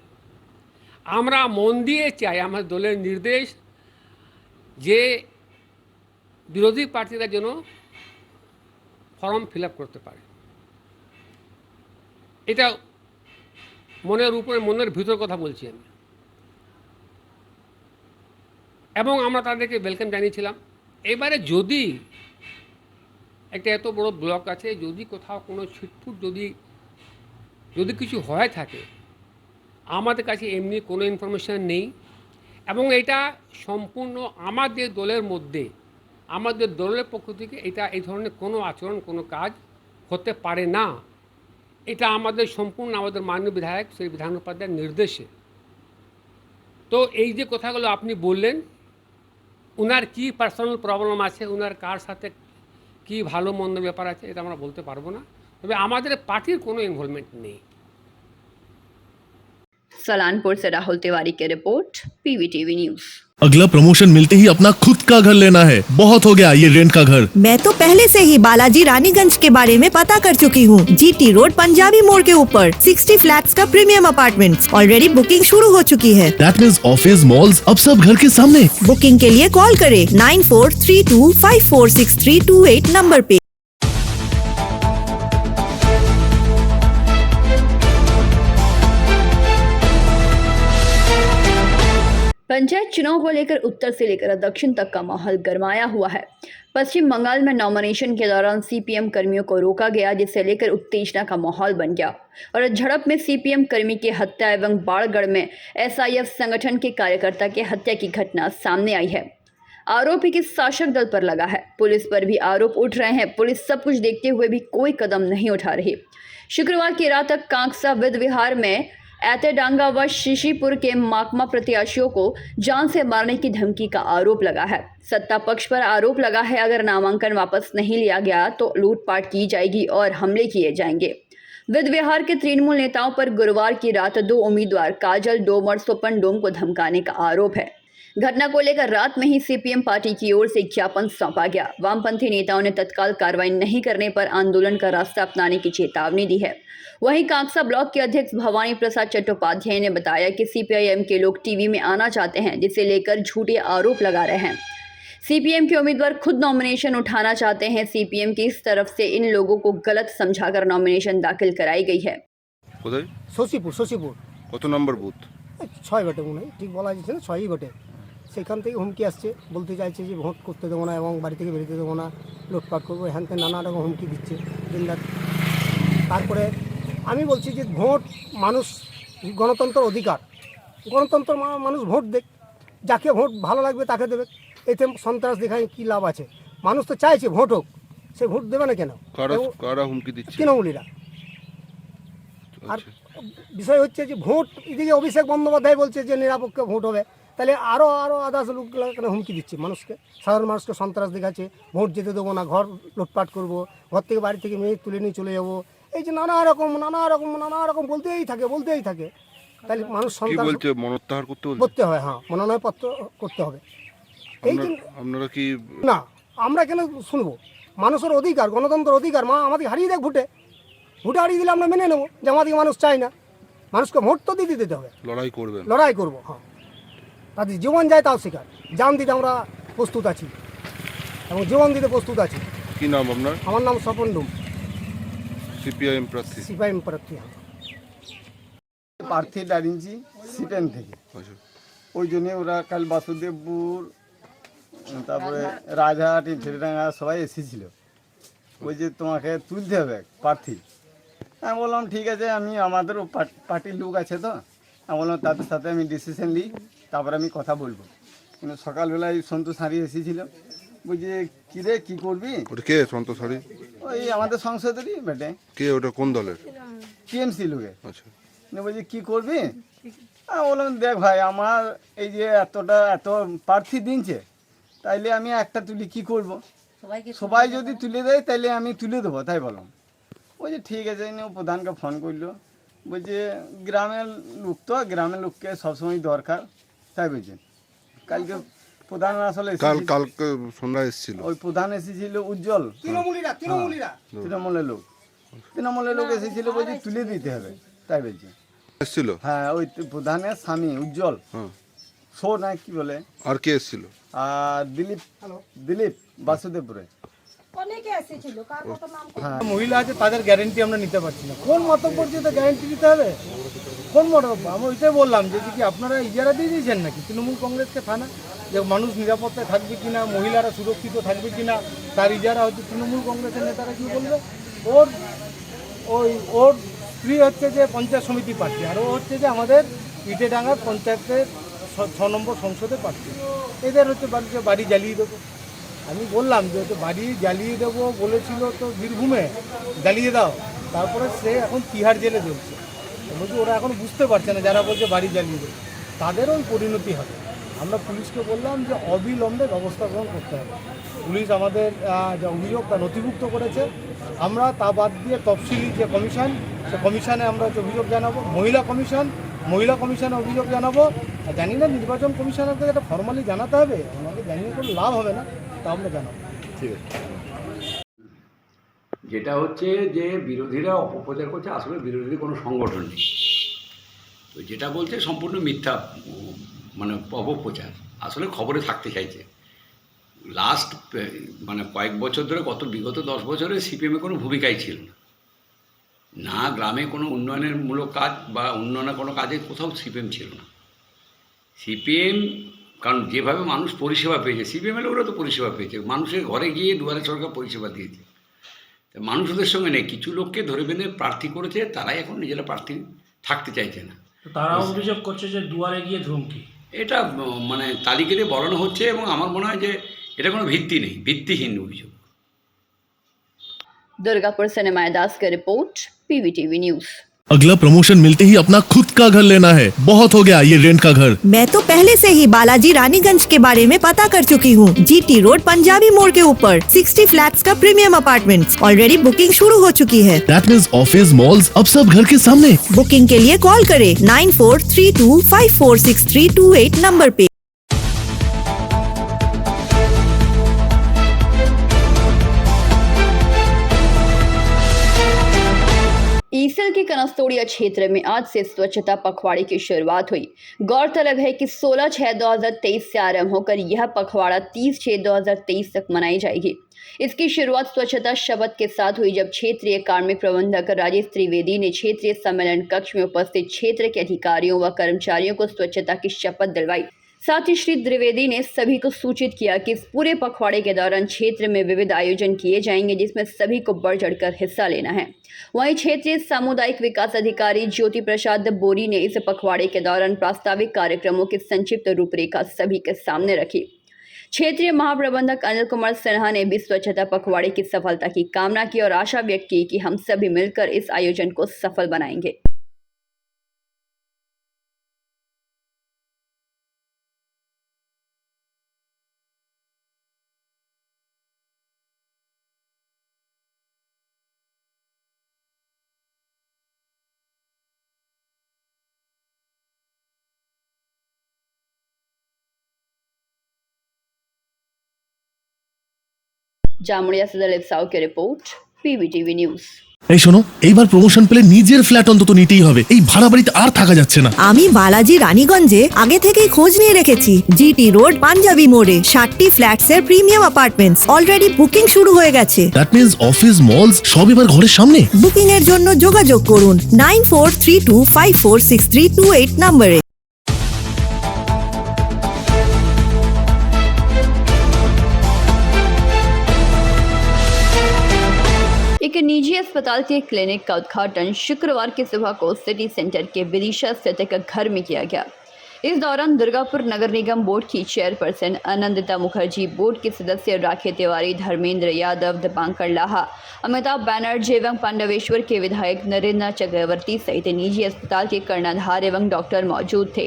[SPEAKER 12] আমরা মন দিয়ে চাই, আমার দলের নির্দেশ যে বিরোধী প্রার্থীরা যেন ফর্ম ফিল আপ করতে পারে। এটা মনের ভিতর কথা বলছি আমি। এবং আমরা তাদেরকে ওয়েলকাম জানিয়েছিলাম। এবারে যদি একটা এত বড় ব্লক আছে, যদি কোথাও কোনো ছিটফুট যদি কিছু হয়ে থাকে, আমাদের কাছে এমনি কোনো ইনফরমেশান নেই। এবং এটা সম্পূর্ণ আমাদের দলের মধ্যে, আমাদের দলের পক্ষ থেকে এটা এই ধরনের কোনো আচরণ, কোনো কাজ হতে পারে না। এটা আমাদের সম্পূর্ণ আমাদের মাননীয় বিধায়ক শ্রী বিধান উপাধ্যায়ের নির্দেশে। তো এই যে কথাগুলো আপনি বললেন, উনার কি পার্সোনাল প্রবলেম আছে, উনার কার সাথে কি ভালো মন্দ ব্যাপার আছে, এটা আমরা বলতে পারবো না। তবে আমাদের পার্টির কোনো ইনভলভমেন্ট নেই।
[SPEAKER 1] सलानपुर से राहुल तिवारी की रिपोर्ट, PVTV न्यूज।
[SPEAKER 6] अगला प्रमोशन मिलते ही अपना खुद का घर लेना है, बहुत हो गया ये रेंट का घर।
[SPEAKER 7] मैं तो पहले से ही बालाजी रानीगंज के बारे में पता कर चुकी हूँ। GT रोड पंजाबी मोड़ के ऊपर 60 फ्लैट्स का प्रीमियम अपार्टमेंट्स, ऑलरेडी बुकिंग शुरू हो चुकी है।
[SPEAKER 6] दैट मींस ऑफिस, मॉल्स अब सब घर के सामने।
[SPEAKER 7] बुकिंग के लिए कॉल करें 9432546328 नंबर पे।
[SPEAKER 1] पंचायत चुनाव को लेकर उत्तर से लेकर दक्षिण तक का माहौल गरमाया हुआ है। पश्चिम बंगाल में नॉमिनेशन के दौरान CPM कर्मियों को रोका गया, जिसे लेकर उत्तेजना का माहौल बन गया और झड़प में CPM कर्मी की हत्या एवं बाड़गढ़ में SIF संगठन के कार्यकर्ता की हत्या की घटना सामने आई है। आरोप किस शासक दल पर लगा है, पुलिस पर भी आरोप उठ रहे हैं। पुलिस सब कुछ देखते हुए भी कोई कदम नहीं उठा रही। शुक्रवार की रात तक कांकसा विद विहार में ऐतेडांगा व शिशीपुर के माकमा प्रत्याशियों को जान से मारने की धमकी का आरोप लगा है। सत्ता पक्ष पर आरोप लगा है, अगर नामांकन वापस नहीं लिया गया तो लूटपाट की जाएगी और हमले किए जाएंगे। विद विहार के तृणमूल नेताओं पर गुरुवार की रात 2 उम्मीदवार काजल डोम और स्वपन डोम को धमकाने का आरोप है। घटना को लेकर रात में ही CPM पार्टी की ओर से ज्ञापन सौंपा गया। वामपंथी नेताओं ने तत्काल कार्रवाई नहीं करने पर आंदोलन का रास्ता अपनाने की चेतावनी दी है। वहीं कांकसा ब्लॉक के अध्यक्ष भवानी प्रसाद चट्टोपाध्याय ने बताया कि CPIM के लोग टीवी में आना चाहते हैं, जिसे लेकर झूठे आरोप लगा रहे हैं। CPM के उम्मीदवार खुद नॉमिनेशन उठाना चाहते हैं। CPM की इस तरफ से इन लोगों को गलत समझाकर नॉमिनेशन दाखिल कराई गई है।
[SPEAKER 8] শশীপুর
[SPEAKER 11] কত নম্বর বুথ?
[SPEAKER 8] 6 বটে মনে হয়, ঠিক বলা যাচ্ছে না, 6ই বটে। সেখান থেকে হুমকি আসছে, বলতে চাইছে যে ভোট করতে দেবো না এবং বাড়ি থেকে বেরোতে দেবো না, লুটপাট করবো, এখান থেকে নানা রকম হুমকি দিচ্ছে দিনরাত। তারপরে আমি বলছি যে ভোট মানুষ, গণতন্ত্র অধিকার, গণতন্ত্র মানুষ ভোট দেখ, যাকে ভোট ভালো লাগবে তাকে দেবে। এতে সন্ত্রাস দেখায় কী লাভ আছে? মানুষ তো চাইছে ভোট হোক, সে ভোট দেবে না কেন?
[SPEAKER 11] কারা হুমকি দিচ্ছে?
[SPEAKER 8] তৃণমূলীরা। আর বিষয় হচ্ছে যে ভোট, এদিকে অভিষেক বন্দ্যোপাধ্যায় বলছে যে নিরপেক্ষ ভোট হবে, তাহলে আরও আদার্স লোকগুলো কেন হুমকি দিচ্ছে মানুষকে, সাধারণ মানুষকে সন্ত্রাস দেখাচ্ছে, ভোট যেতে দেবো না, ঘর লুটপাট করবো, ঘর থেকে বাড়ি থেকে মেয়ে তুলে নিয়ে চলে যাবো, এই যে নানা রকম বলতেই থাকে। তাহলে মানুষ
[SPEAKER 11] কি
[SPEAKER 8] সন্ত্রাস
[SPEAKER 11] বলছে মনোত্তাহার করতে বলছে
[SPEAKER 8] করতে হয়, হ্যাঁ মনোনয়নপত্র করতে হবে। এই যে
[SPEAKER 11] আপনারা কি
[SPEAKER 8] না আমরা কেন শুনবো, মানুষের অধিকার, গণতন্ত্রের অধিকার, আমাদের হারিয়ে দেখ ভোটে হারিয়ে দিলে আমরা মেনে নেবো যে আমাদেরকে মানুষ চায় না, মানুষকে ভোট তো দিতে হবে, লড়াই করবো, হ্যাঁ তাদের জীবন যায় তাও স্বীকার, জান দিতে আমরা প্রস্তুত আছি এবং জীবন দিতে প্রস্তুত আছি।
[SPEAKER 11] কি নাম আপনার?
[SPEAKER 8] আমার নাম স্বপন ডুম,
[SPEAKER 11] সিপিআইএম প্রার্থী।
[SPEAKER 8] সিপাহী প্রার্থী।
[SPEAKER 2] প্রার্থী দাঁড়িয়েছি সিপিএম থেকে,
[SPEAKER 11] আচ্ছা।
[SPEAKER 2] ওই জন্যে ওরা কাল বাসুদেবপুর, তারপরে রাজহাট, ফেরিডাঙ্গা সবাই এসেছিল, ওই যে তোমাকে তুলতে হবে প্রার্থী। আমি বললাম ঠিক আছে, আমি আমাদেরও পার্টির লোক আছে তো, আমি বললাম তাদের সাথে আমি ডিসিশন নিই, তারপরে আমি কথা বলবো। কিন্তু সকালবেলায় সন্তোষ হারি এসেছিল, বলছি কিরে কী করবি?
[SPEAKER 11] ওটা কে সন্তোষ হারি?
[SPEAKER 2] ওই আমাদের সংসদেরই বেটে।
[SPEAKER 11] কে ওটা, কোন দলের?
[SPEAKER 2] টিএমসি লোকে।
[SPEAKER 11] আচ্ছা।
[SPEAKER 2] বলছি কী করবি? আমি বললাম দেখ ভাই, আমার এই যে এত প্রার্থী দিনছে, তাইলে আমি একটা তুলি কি করব? সবাই যদি তুলে দেয় তাইলে আমি তুলে দেবো, তাই বললাম। ওই যে ঠিক আছে, প্রধানকে ফোন করলো, বলছে গ্রামের লোক তো, গ্রামের লোককে সবসময় দরকার, তাই বলছেন। কালকে প্রধান আসলে
[SPEAKER 11] কালকে সন্ধ্যা এসেছিল,
[SPEAKER 2] ওই প্রধান এসেছিল উজ্জ্বল, তৃণমূলের লোক এসেছিল, বলছে তুলে দিতে হবে, তাই বলছে।
[SPEAKER 11] এসেছিল?
[SPEAKER 2] হ্যাঁ, ওই প্রধানের স্বামী উজ্জ্বল, শো না কি বলে।
[SPEAKER 11] আর কে এসেছিল?
[SPEAKER 2] আর দিলীপ বাসুদেবপুরে।
[SPEAKER 8] মহিলা আছে, তাদের গ্যারেন্টি আমরা নিতে পারছি না। কোন মতপর্যন্ত গ্যারেন্টি দিতে হবে? কোন মতব্য? আমি ওইটাই বললাম যে কি আপনারা ইজারা দিয়ে দিয়েছেন নাকি তৃণমূল কংগ্রেসকে থানা, যে মানুষ নিরাপত্তায় থাকবে কিনা, মহিলারা সুরক্ষিত থাকবে কিনা, তার ইজারা হচ্ছে তৃণমূল কংগ্রেসের নেতারা কি বলবে, ওর স্ত্রী হচ্ছে যে পঞ্চায়েত সমিতি প্রার্থী, আর ও হচ্ছে যে আমাদের ইটেডাঙ্গার পঞ্চায়েতের 6 নম্বর সংসদে প্রার্থী। এদের হচ্ছে বাড়ি জ্বালিয়ে দেবো। আমি বললাম যে বাড়ি জ্বালিয়ে দেবো বলেছিল তো বীরভূমে, জ্বালিয়ে দাও, তারপরে সে এখন তিহার জেলে চলছে। বলছি ওরা এখন বুঝতে পারছে না, যারা বলছে বাড়ি জ্বালিয়ে দেবো, তাদেরও ওই পরিণতি হবে। আমরা পুলিশকে বললাম যে অবিলম্বে ব্যবস্থা গ্রহণ করতে হবে। পুলিশ আমাদের যে অভিযোগ তা নথিভুক্ত করেছে, আমরা তা বাদ দিয়ে তফসিলি যে কমিশন, সে কমিশনে আমরা অভিযোগ জানাবো, মহিলা কমিশনে অভিযোগ জানাবো। আর জানি না নির্বাচন কমিশনারকে এটা ফর্মালি জানাতে হবে, আমাকে জানিয়ে কোনো লাভ হবে না, তা আমরা জানাবো।
[SPEAKER 3] ঠিক আছে।
[SPEAKER 13] যেটা হচ্ছে যে বিরোধীরা অপপ্রচার করছে, আসলে বিরোধী কোনো সংগঠন নেই, তো যেটা বলছে সম্পূর্ণ মিথ্যা, মানে অপপ্রচার, আসলে খবরে থাকতে চাইছে। লাস্ট মানে কয়েক বছর ধরে, বিগত 10 বছরে সিপিএমে কোনো ভূমিকাই ছিল না, গ্রামে কোনো উন্নয়নের মূলক কাজ বা উন্নয়নের কোনো কাজে কোথাও সিপিএম ছিল না। সিপিএম, কারণ যেভাবে মানুষ পরিষেবা পেয়েছে, সিপিএমের লোকরা তো পরিষেবা পেয়েছে, মানুষের ঘরে গিয়ে দুয়ারে সরকার পরিষেবা দিয়েছে, মানুষ ওদের সঙ্গে নেই। কিছু লোককে ধরে বেঁধে প্রার্থী করেছে, তারাই এখন নিজেরা প্রার্থী থাকতে চাইছে না।
[SPEAKER 9] তারা অভিযোগ করছে যে দুয়ারে গিয়ে ধমকি,
[SPEAKER 13] এটা মানে তালিকা দিয়ে বলানো হচ্ছে, এবং আমার মনে হয় যে এটা কোনো ভিত্তি নেই, ভিত্তিহীন অভিযোগ।
[SPEAKER 1] दुर्गापुर से निमाय दास की रिपोर्ट, पीवीटीवी न्यूज।
[SPEAKER 6] अगला प्रमोशन मिलते ही अपना खुद का घर लेना है, बहुत हो गया ये रेंट का घर।
[SPEAKER 7] मैं तो पहले से ही बालाजी रानीगंज के बारे में पता कर चुकी हूँ। जीटी रोड पंजाबी मोड़ के ऊपर 60 फ्लैट्स का प्रीमियम अपार्टमेंट्स, ऑलरेडी बुकिंग शुरू हो चुकी है।
[SPEAKER 6] That means ऑफिस, मॉल्स, अब सब घर के सामने।
[SPEAKER 7] बुकिंग के लिए कॉल करें 9432546328 नंबर पे।
[SPEAKER 1] ईसल के कनस्तोड़िया क्षेत्र में आज से स्वच्छता पखवाड़े की शुरुआत हुई। गौरतलब है कि 16/6/2023 से आरंभ होकर यह पखवाड़ा 30/6/2023 तक मनाई जाएगी। इसकी शुरुआत स्वच्छता शपथ के साथ हुई, जब क्षेत्रीय कार्मिक प्रबंधक राजेश त्रिवेदी ने क्षेत्रीय सम्मेलन कक्ष में उपस्थित क्षेत्र के अधिकारियों व कर्मचारियों को स्वच्छता की शपथ दिलवाई। साथ ही श्री द्विवेदी ने सभी को सूचित किया कि इस पूरे पखवाड़े के दौरान क्षेत्र में विविध आयोजन किए जाएंगे, जिसमें सभी को बढ़ चढ़कर हिस्सा लेना है। वहीं क्षेत्रीय सामुदायिक विकास अधिकारी ज्योति प्रसाद बोरी ने इस पखवाड़े के दौरान प्रास्ताविक कार्यक्रमों की संक्षिप्त रूपरेखा सभी के सामने रखी। क्षेत्रीय महाप्रबंधक अनिल कुमार सिन्हा ने भी स्वच्छता पखवाड़े की सफलता की कामना की और आशा व्यक्त की कि हम सभी मिलकर इस आयोजन को सफल बनाएंगे। जामुड़िया से दलीप साहू की रिपोर्ट, PBTV न्यूज।
[SPEAKER 6] এই শোনো, এইবার প্রমোশন পেলে নিজের ফ্ল্যাট অন্তত নিতেই হবে। এই ভাড়া বাড়িতে আর থাকা যাচ্ছে না।
[SPEAKER 7] আমি বালাজি রানীগঞ্জে আগে থেকেই খোঁজ নিয়ে রেখেছি। জিটি রোড পাঞ্জাবি মোড়ে 60টি ফ্ল্যাটসের প্রিমিয়াম অ্যাপার্টমেন্টস অলরেডি বুকিং শুরু হয়ে গেছে।
[SPEAKER 6] দ্যাট মিন্স অফিস মলস সব এবার ঘরের সামনে।
[SPEAKER 7] বুকিং এর জন্য যোগাযোগ করুন 9432546328 নম্বরে।
[SPEAKER 1] एक निजी अस्पताल के क्लिनिक का उद्घाटन शुक्रवार की सुबह को सिटी सेंटर के विदिशा स्थित एक घर में किया गया। इस दौरान दुर्गापुर नगर निगम बोर्ड की चेयरपर्सन आनंदिता मुखर्जी, बोर्ड के सदस्य राखी तिवारी, धर्मेंद्र यादव, दीपांकर लाहा, अमिताभ बैनर्जी एवं पांडवेश्वर के विधायक नरेंद्र चक्रवर्ती सहित निजी अस्पताल के कर्णधार एवं डॉक्टर मौजूद थे।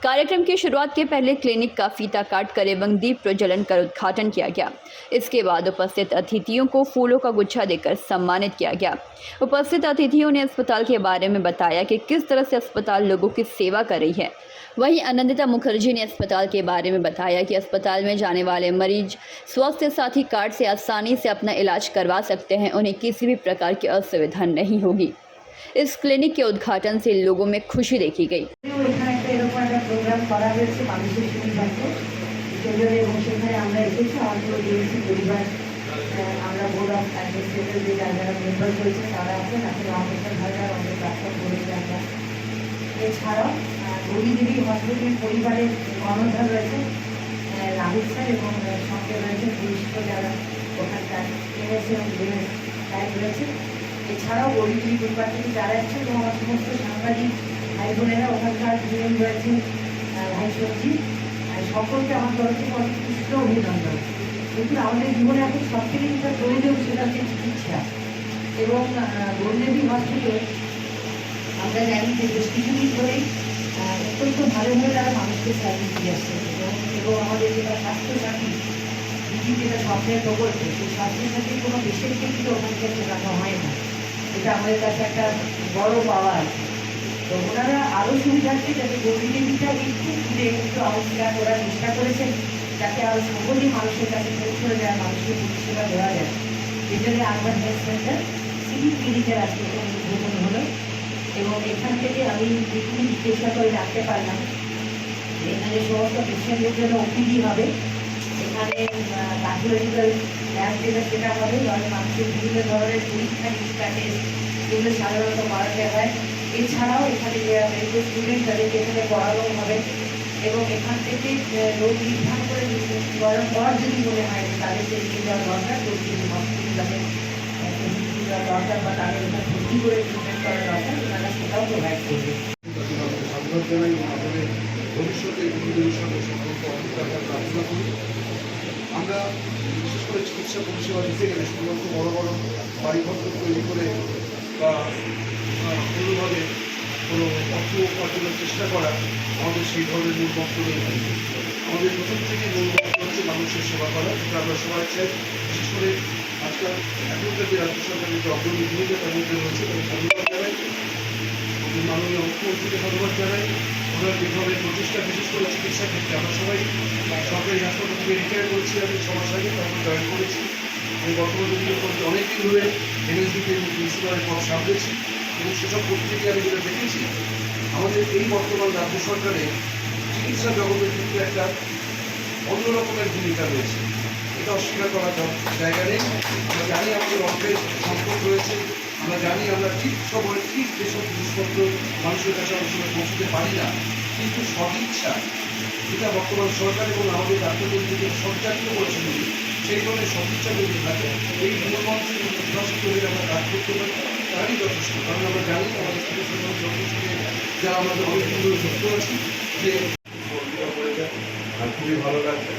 [SPEAKER 1] कार्यक्रम की शुरुआत के पहले क्लिनिक का फीता काट कर एवं दीप प्रज्वलन कर उद्घाटन किया गया। इसके बाद उपस्थित अतिथियों को फूलों का गुच्छा देकर सम्मानित किया गया। उपस्थित अतिथियों ने अस्पताल के बारे में बताया कि किस तरह से अस्पताल लोगों की सेवा कर रही है। वहीं आनंदिता मुखर्जी ने अस्पताल के बारे में बताया कि अस्पताल में जाने वाले मरीज स्वास्थ्य साथी कार्ड से आसानी से अपना इलाज करवा सकते हैं, उन्हें किसी भी प्रकार की असुविधा नहीं होगी। इस क्लिनिक के उद्घाटन से लोगों में खुशी देखी गई।
[SPEAKER 5] প্রোগ্রাম করা হয়েছে মানুষের সুবিধার্থে, সেজন্য এবং সেখানে আমরা এসেছি আমাদের ডিএমসি পরিবার, আমরা বোর্ড অফ অ্যাডমিনিস্ট্রেটর যে যারা মেম্বার করেছে তারা আছেন, আসলে অপারেশন ভাইরা অনেক ডাক্তার বলেছে আমরা। এছাড়াও গরিদেবী হসপিটাল পরিবারের কর্ণধার রয়েছে রাহুল স্যার এবং সঙ্গে রয়েছে বিশিষ্ট যারা ওখানকার এমএস এবং ডিএমএস সাহেব রয়েছে। এছাড়াও গরিদেবী পরিবার থেকে যারা এসেছে এবং আমার সমস্ত সাংবাদিক ভাই বোনেরা ওখানকার ডিএম রয়েছেন ভাই সবজি, সকলকে আমার তরফ থেকে অনেক উৎকৃষ্ট অভিনন্দন। কিন্তু আমাদের জীবনে এখন সব থেকে যেটা প্রয়োজন সেটা হচ্ছে চিকিৎসা, এবং গরিদেবী হসপিটাল আমরা জানি যে বেশ কিছুদিন ধরেই অত্যন্ত ভালোভাবে তারা মানুষকে সার্ভিস দিয়ে আসছে, এবং আমাদের যেটা স্বাস্থ্যসাথী দিদি যেটা স্বপ্নের প্রকল্প, সেই স্বাস্থ্যসাথীর কোনো বিশেষ ক্ষেত্রে ওখান থেকে রাখা হয় না। এটা আমাদের কাছে একটা বড় পাওয়া আছে। তো ওনারা আরও সুবিধার্থে যাতে গরিদেবীটা একটু দূরে একটু আবিষ্কার করার চেষ্টা করেছেন, যাতে আরও সহজেই মানুষের কাছে পৌঁছে যায়, মানুষকে পরিষেবা দেওয়া যায়। সেজন্য আরবান হেলথ সেন্টার সিটি ক্লিনিকের আজকে এখানে উদ্বোধন হলো, এবং এখান থেকে আমি যেটুকু চেষ্টা করে রাখতে পারলাম এখানে সমস্ত পেশেন্টের জন্য ওপিডি হবে, এখানে প্যাথোলজিক্যাল ল্যাব যেটা হবে, ধরেন মানুষের বিভিন্ন ধরনের পরীক্ষা নিরীক্ষা টেস্ট যেগুলো সাধারণত করাতে হয়। এছাড়াও এখানে যে মেডিকেল স্টুডেন্ট তাদেরকে এখানে পড়ানো হবে, এবং এখান থেকে রোগ নির্ধারণ করে করার পর যদি মনে হয় যে তাদের টেস্টিং দেওয়া দরকার, রোগ যদি হসপিটাল তাদের টেস্টিং দেওয়া দরকার বা তাদের ওখানে ভর্তি করে ট্রিটমেন্ট করা দরকার, তারা সেটাও প্রোভাইড করবে।
[SPEAKER 11] ভবিষ্যতে প্রার্থনা করি। আমরা বিশেষ করে চিকিৎসা পরিষেবা দিতে গেলে শুধুমাত্র বড় বড় বাড়িঘর তৈরি করে বা কোনোভাবে কোনো অর্থ উপার্জনের চেষ্টা করা আমাদের সেই ধরনের মূল মন্ত্র নেই। আমাদের প্রথম থেকে মূল মন্ত্র হচ্ছে মানুষের সেবা করা, যেটা আমরা সবাই চাই। বিশেষ করে আজকাল এখনকার যে রাজ্য সরকারের যে অগ্রণী ভূমিকা তার মধ্যে রয়েছে, তাদের ধন্যবাদ জানাই। মাননীয় মুখ্যমন্ত্রীকে ধন্যবাদ জানাই। ওনার যেভাবে প্রচেষ্টা, বিশেষ করে চিকিৎসা ক্ষেত্রে আমরা সবাই সরকারি হাসপাতাল থেকে রিটায়ার করেছি, আমি 6 মাস আগে তখন জয়েন করেছি। আমি বর্তমানে অনেকদিন ধরে এনএসডিতে প্রিন্সিপালের পদ সামলেছি, এবং সেসব পত্রিকে আমি যেটা দেখেছি আমাদের এই বর্তমান রাজ্য সরকারের চিকিৎসা জগতের ক্ষেত্রে একটা অন্য রকমের ভূমিকা রয়েছে, এটা অস্বীকার করার জায়গা নেই। আমরা জানি আমাদের অর্থের সংকট রয়েছে, আমরা জানি আমরা ঠিক সময় ঠিক যেসব জিনিসপত্র মানুষের কাছে অনেক সময় পৌঁছতে পারি না, কিন্তু সদিচ্ছা যেটা বর্তমান সরকার এবং আমাদের রাজ্যমন্ত্রীকে সঞ্চালিত করেছেন, সেই ধরনের সদিচ্ছা যদি থাকে এই মূলমন্ত্রী উদ্ভাসিত হয়ে আমরা কাজ করতে পারি, তারই যথেষ্ট। কারণ আমরা জানি আমাদের সাথে সঙ্গে যারা আমাদের অনেক সুন্দর যুক্ত আছি যে খুবই ভালো লাগছে।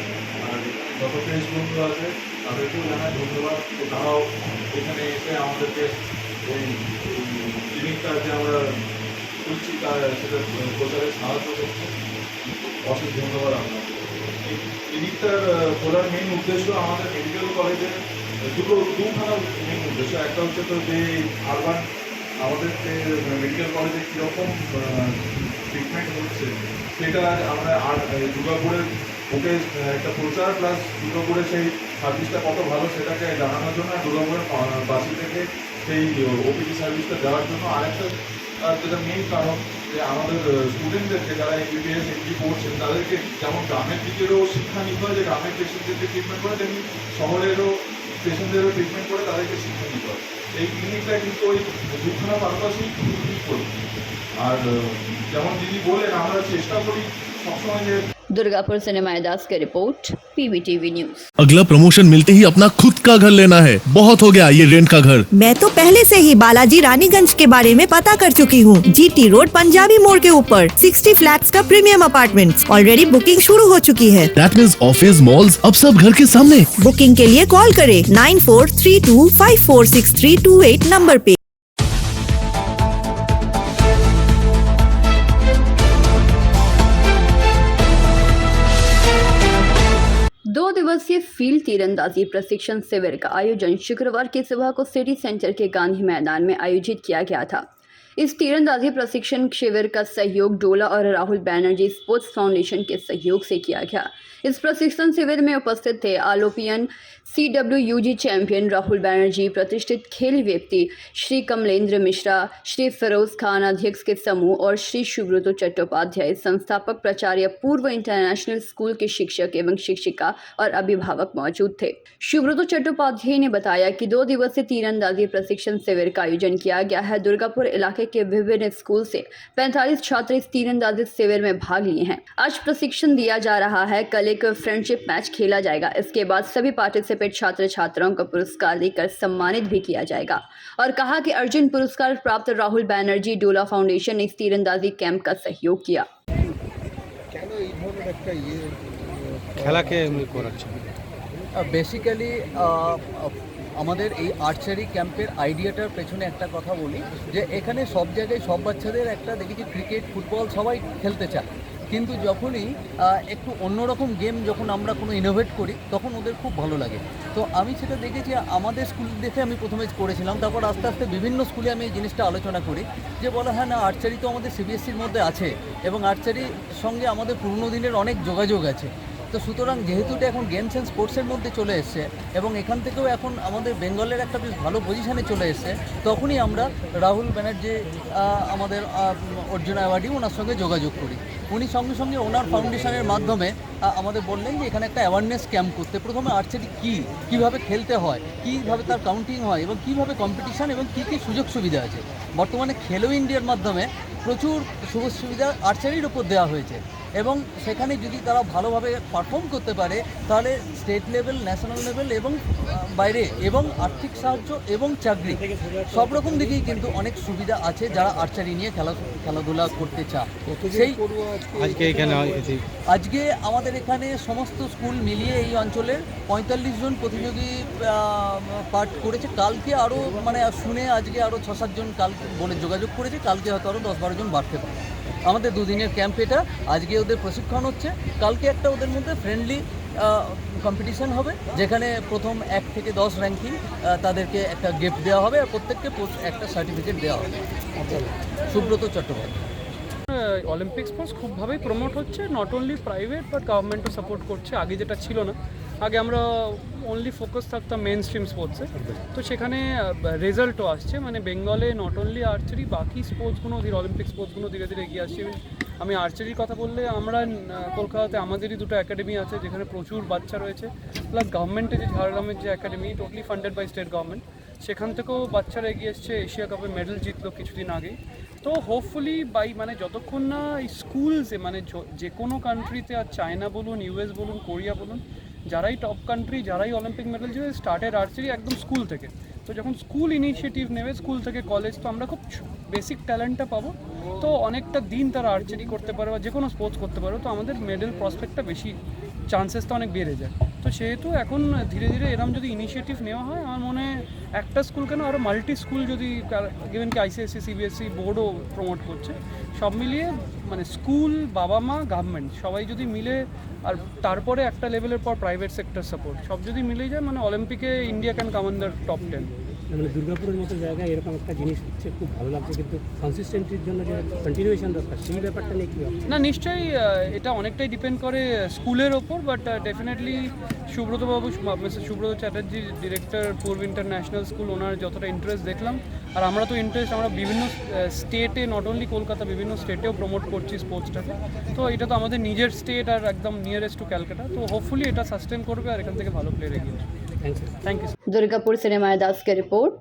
[SPEAKER 11] আর যত প্রেস বন্ধু আছে তাদেরকেও জানাই ধন্যবাদ, তারাও এখানে এসে আমাদেরকে এই ক্লিনিকটা যে আমরা খুলছি তার সেটা প্রচারে সাহায্য করছে, অশেষ ধন্যবাদ আপনাকে। এই ক্লিনিকটার খোলার মেইন উদ্দেশ্য আমাদের মেডিকেল কলেজের দুখানা মেইন উদ্দেশ্য। একটা হচ্ছে তো যে আরবান আমাদের মেডিকেল কলেজে কীরকম ট্রিটমেন্ট হচ্ছে সেটা আমরা আর দুর্গাপুরের ওকে একটা প্রচার প্লাস দুর্গাপুরের সেই সার্ভিসটা কত ভালো সেটাকে জানানোর জন্য দুর্গাপুরের বাসি থেকে সেই ওপিডি সার্ভিসটা দেওয়ার জন্য আরেকটা যেটা মেইন কারণ যে আমাদের স্টুডেন্টদেরকে যারা এমবিবিএস এমডি পড়ছেন তাদেরকে যেমন গ্রামের দিকেরও শিক্ষা নিতে হয় যে গ্রামের পেশেন্টদেরকে ট্রিটমেন্ট করে তেমনি শহরেরও পেশেন্টদেরও ট্রিটমেন্ট করে তাদেরকে শিক্ষা নিতে হয় এই ক্লিনিকটা কিন্তু ওই দুখানা পারপাসেই ঠিক করি আর যেমন দিদি বললেন আমরা চেষ্টা করি সবসময় যে
[SPEAKER 1] दुर्गापुर से निमाय दास की रिपोर्ट PBTV न्यूज।
[SPEAKER 6] अगला प्रमोशन मिलते ही अपना खुद का घर लेना है, बहुत हो गया ये रेंट का घर।
[SPEAKER 7] मैं तो पहले से ही बालाजी रानीगंज के बारे में पता कर चुकी हूँ। GT रोड पंजाबी मोड़ के ऊपर 60 फ्लैट्स का प्रीमियम अपार्टमेंट्स ऑलरेडी बुकिंग शुरू हो चुकी है।
[SPEAKER 6] दैट मींस ऑफिस मॉल्स अब सब घर के सामने।
[SPEAKER 7] बुकिंग के लिए कॉल करें 9432546328 नंबर पे।
[SPEAKER 1] 2 दिवसीय फील्ड तीरंदाजी प्रशिक्षण शिविर का आयोजन शुक्रवार की सुबह को सिटी सेंटर के गांधी मैदान में आयोजित किया गया था। इस तीरंदाजी प्रशिक्षण शिविर का सहयोग डोला और राहुल बैनर्जी स्पोर्ट्स फाउंडेशन के सहयोग से किया गया। इस प्रशिक्षण शिविर में उपस्थित थे आलोपियन CWUG चैंपियन राहुल बैनर्जी, प्रतिष्ठित खेल व्यक्ति श्री कमलेंद्र मिश्रा, श्री फिरोज खान अध्यक्ष के समूह और श्री सुब्रतो चट्टोपाध्याय संस्थापक प्राचार्य, पूर्व इंटरनेशनल स्कूल के शिक्षक एवं शिक्षिका और अभिभावक मौजूद थे। सुब्रतो चट्टोपाध्याय ने बताया कि 2 दिवसीय तीरंदाजी प्रशिक्षण शिविर का आयोजन किया गया है। दुर्गापुर इलाके के विभिन्न स्कूल से 45 छात्र इस तीरंदाजी शिविर में भाग लिए हैं। आज प्रशिक्षण दिया जा रहा है, कल एक फ्रेंडशिप मैच खेला जाएगा। इसके बाद सभी पार्टिसिपेंट छात्र छात्राओं को पुरस्कार देकर सम्मानित भी किया जाएगा और कहा कि अर्जुन पुरस्कार प्राप्त राहुल बैनर्जी डोला फाउंडेशन ने इस तीरंदाजी कैंप का सहयोग किया।
[SPEAKER 8] বেসিক্যালি আমাদের এই আর্চারি ক্যাম্পের আইডিয়াটার পেছনে একটা কথা বলি যে এখানে সব জায়গায় সব বাচ্চাদের একটা দেখেছি ক্রিকেট ফুটবল সবাই খেলতে চায়, কিন্তু যখনই একটু অন্যরকম গেম যখন আমরা কোনো ইনোভেট করি তখন ওদের খুব ভালো লাগে। তো আমি সেটা দেখেছি আমাদের স্কুল দেখে আমি প্রথমে করেছিলাম, তারপর আস্তে আস্তে বিভিন্ন স্কুলে আমি এই জিনিসটা আলোচনা করি যে বলা হ্যাঁ না আর্চারি তো আমাদের CBSEর মধ্যে আছে এবং আর্চারির সঙ্গে আমাদের পুরনো দিনের অনেক যোগাযোগ আছে। তো সুতরাং যেহেতু এটা এখন গেমস অ্যান্ড স্পোর্টসের মধ্যে চলে এসছে এবং এখান থেকেও এখন আমাদের বেঙ্গলের একটা বেশ ভালো পজিশানে চলে এসছে, তখনই আমরা রাহুল ব্যানার্জি আমাদের অর্জুন অ্যাওয়ার্ডি ওনার সঙ্গে যোগাযোগ করি। উনি সঙ্গে সঙ্গে ওনার ফাউন্ডেশনের মাধ্যমে আমাদের বললেন যে এখানে একটা অ্যাওয়ারনেস ক্যাম্প করতে। প্রথমে আর্চারি কীভাবে খেলতে হয়, কীভাবে তার কাউন্টিং হয় এবং কীভাবে কম্পিটিশান এবং কী কী সুযোগ সুবিধা আছে। বর্তমানে খেলো ইন্ডিয়ার মাধ্যমে প্রচুর সুযোগ সুবিধা আর্চারির উপর দেওয়া হয়েছে এবং সেখানে যদি তারা ভালোভাবে পারফর্ম করতে পারে তাহলে স্টেট লেভেল, ন্যাশনাল লেভেল এবং বাইরে এবং আর্থিক সাহায্য এবং চাকরি সব রকম দিকেই কিন্তু অনেক সুবিধা আছে যারা আর্চারি নিয়ে খেলাধুলা করতে চায়। সেই আজকে আমাদের এখানে সমস্ত স্কুল মিলিয়ে এই অঞ্চলের 45 জন প্রতিযোগী পার্ট করেছে। কালকে আরও মানে শুনে আজকে আরও 6-7 জন কাল বলে যোগাযোগ করেছে, কালকে হয়তো আরও 10-12 জন বাড়তে পারে। আমাদের 2 দিনের ক্যাম্প এটা, আজকে ওদের প্রশিক্ষণ হচ্ছে, কালকে একটা ওদের মধ্যে ফ্রেন্ডলি কম্পিটিশান হবে যেখানে প্রথম 1 থেকে 10 র্যাঙ্কিং তাদেরকে একটা গিফট দেওয়া হবে আর প্রত্যেককে একটা সার্টিফিকেট দেওয়া হবে। সুব্রত চট্টোপাধ্যায়।
[SPEAKER 14] অলিম্পিক স্পোর্টস খুবভাবেই প্রমোট হচ্ছে, নট অনলি প্রাইভেট বাট গভর্নমেন্টও সাপোর্ট করছে। আগে যেটা ছিল না, আগে আমরা অনলি ফোকাস থাকতাম মেন স্ট্রিম স্পোর্টসে, তো সেখানে রেজাল্টও আসছে। মানে বেঙ্গলে নট অনলি আর্চারি, বাকি স্পোর্টসগুলো অলিম্পিক স্পোর্টসগুলো ধীরে ধীরে এগিয়ে আসছে। আমি আর্চারির কথা বললে আমরা কলকাতাতে আমাদেরই 2টো একাডেমি আছে যেখানে প্রচুর বাচ্চা রয়েছে, প্লাস গভর্নমেন্টের যে ঝাড়গ্রামের যে academy totally funded by state government, সেখান থেকেও বাচ্চারা এগিয়ে এসছে। এশিয়া কাপে মেডেল জিতলো কিছুদিন আগেই। তো হোপফুলি মানে যতক্ষণ না এই স্কুলসে মানে যে কোনো কান্ট্রিতে, আর চায়না বলুন, US বলুন, কোরিয়া বলুন, যারাই টপ কান্ট্রি, যারাই অলিম্পিক মেডেল জিতে, স্টার্টেড আর্চারি একদম স্কুল থেকে। তো যখন স্কুল ইনিশিয়েটিভ নেবে, স্কুল থেকে কলেজ, তো আমরা খুব বেসিক ট্যালেন্টটা পাবো, তো অনেকটা দিন তারা আর্চারি করতে পারে বা যে কোনো স্পোর্টস করতে পারো, তো আমাদের মেডেল প্রসপেক্টটা বেশি, চান্সেসটা অনেক বেড়ে যায়। তো সেহেতু এখন ধীরে ধীরে এরম যদি ইনিশিয়েটিভ নেওয়া হয়, আমার মনে হয় একটা স্কুল কেন আরও মাল্টি স্কুল যদি, ইভেন কি ICSE CBSE বোর্ডও প্রমোট করছে, সব মিলিয়ে মানে স্কুল, বাবা মা, গভর্নমেন্ট সবাই যদি মিলে, আর তারপরে একটা লেভেলের পর প্রাইভেট সেক্টর সাপোর্ট, সব যদি মিলে যায়, মানে অলিম্পিকে India can come in the top 10।
[SPEAKER 9] মানে দুর্গাপুরের মতো জায়গায় এরকম একটা জিনিস হচ্ছে, খুব ভালো লাগছে, কিন্তু কনসিস্টেন্সির জন্য যে কন্টিনিউয়েশন দরকার সেই ব্যাপারটা নিয়ে কী হবে?
[SPEAKER 14] না নিশ্চয়ই এটা অনেকটাই ডিপেন্ড করে স্কুলের ওপর, বাট ডেফিনেটলি সুব্রতবাবু, mister Subrata Chatterjee, director Purba international school, ওনার যতটা ইন্টারেস্ট দেখলাম, আর আমরা তো ইন্টারেস্ট আমরা বিভিন্ন স্টেটে, নট অনলি কলকাতা, বিভিন্ন স্টেটেও প্রমোট করছি স্পোর্টসটাকে। তো এটা তো আমাদের নিজের স্টেট আর একদম নিয়ারেস্ট টু ক্যালকাটা, তো হোপফুলি এটা সাস্টেন করবে আর এখান থেকে ভালো প্লেয়ার এগিয়ে আসবে। Thank you.
[SPEAKER 1] दुर्गापुर से निमाया दास की रिपोर्ट,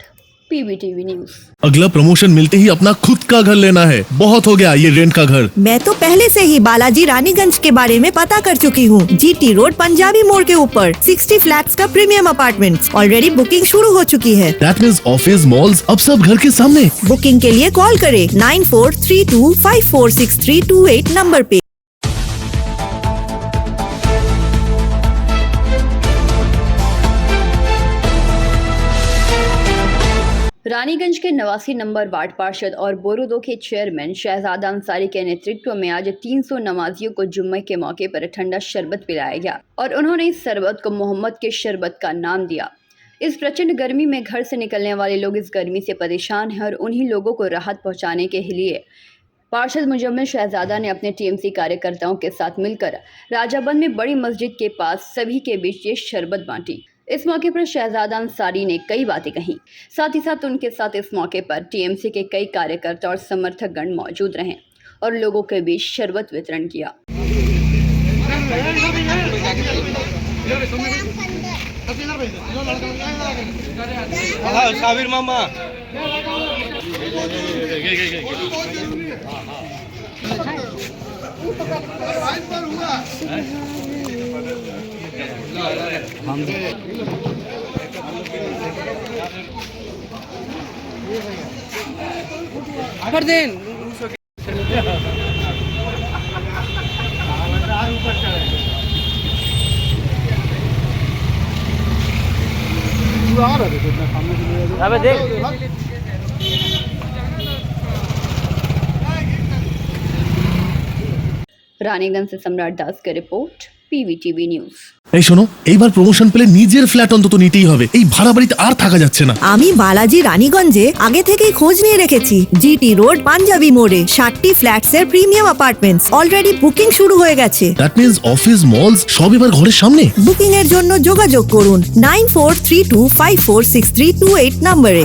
[SPEAKER 1] PBTV न्यूज।
[SPEAKER 6] अगला प्रमोशन मिलते ही अपना खुद का घर लेना है, बहुत हो गया ये रेंट का घर।
[SPEAKER 7] मैं तो पहले से ही बालाजी रानीगंज के बारे में पता कर चुकी हूँ। GT रोड पंजाबी मोड़ के ऊपर 60 फ्लैट्स का प्रीमियम अपार्टमेंट्स, ऑलरेडी बुकिंग शुरू हो चुकी है।
[SPEAKER 6] दैट मींस ऑफिस, मॉल्स अब सब घर के सामने।
[SPEAKER 7] बुकिंग के लिए कॉल करें 9432546328 नंबर पे।
[SPEAKER 1] रानीगंज के 89 नंबर वार्ड पार्षद और बोरोदो के चेयरमैन शहजादा अंसारी के नेतृत्व में आज 300 नमाजियों को जुम्मे के मौके पर ठंडा शरबत पिलाया गया और उन्होंने इस शरबत को मोहम्मद के शरबत का नाम दिया। इस प्रचंड गर्मी में घर से निकलने वाले लोग इस गर्मी से परेशान हैं और उन्हीं लोगों को राहत पहुंचाने के लिए पार्षद मुजम्मिल शहजादा ने अपने TMC कार्यकर्ताओं के साथ मिलकर राजाबंद में बड़ी मस्जिद के पास सभी के बीच ये शरबत बांटी। इस मौके पर शहजादा अंसारी ने कई बातें कहीं, साथ ही साथ उनके साथ इस मौके पर TMC के कई कार्यकर्ता और समर्थक गण मौजूद रहे और लोगों के बीच शरबत वितरण किया। রানীগঞ্জ से सम्राट दास की रिपोर्ट, PBTV न्यूज।
[SPEAKER 6] এই শোনো, এইবার প্রমোশন পেলে নিজের ফ্ল্যাট অন্তত নিতেই হবে, এই ভাড়া বাড়িতে আর থাকা যাচ্ছে না।
[SPEAKER 7] আমি বালাজি রানীগঞ্জে আগে থেকেই খোঁজ নিয়ে রেখেছি। GT রোড পাঞ্জাবি মোড়ে 60 ফ্ল্যাটস এর প্রিমিয়াম অ্যাপার্টমেন্টস, অলরেডি বুকিং শুরু হয়ে গেছে।
[SPEAKER 6] দ্যাট মিন্স অফিস, মলস সব এবার ঘরের সামনে।
[SPEAKER 7] বুকিং এর জন্য যোগাযোগ করুন 9432546328 নম্বরে।